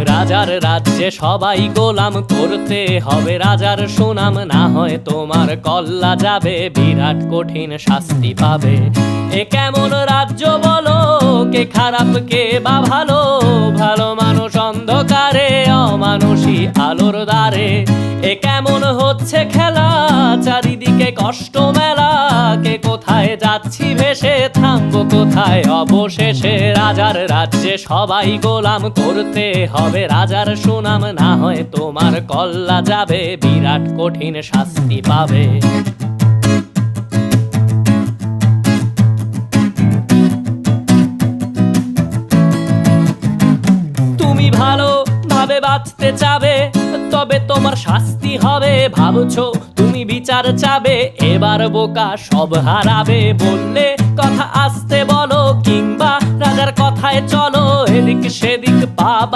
রাজার রাজ্যে সবাই গোলাম, করতে হবে রাজার সুনাম, না হয় তোমার কল্লা যাবে, বিরাট কঠিন শাস্তি পাবে। এ কেমন রাজ্য বলো, কে খারাপ কে বা ভালো, ভালো মানুষ অন্ধকারে, অমানুষী আলোর দ্বারে। এ কেমন হচ্ছে খেলা, চারিদিকে কষ্ট মেলা, কে কোথায় যাচ্ছি ভেসে, থামবো কোথায় অবশেষে। রাজার রাজ্যে সবাই গোলাম, করতে হবে রাজার সুনাম, না হয় তোমার কল্লা যাবে, বিরাট কঠিন শাস্তি পাবে। তুমি ভালো ভাবে বাঁচতে চাবে, তবে তোমার শাস্তি হবে। ভাবছো তুমি বিচার চাবে, এবার বোকা সব হারাবে। বললে কথা আসতে বলো, কিংবা রাজার কথায় চলো, এদিক সেদিক পাবা।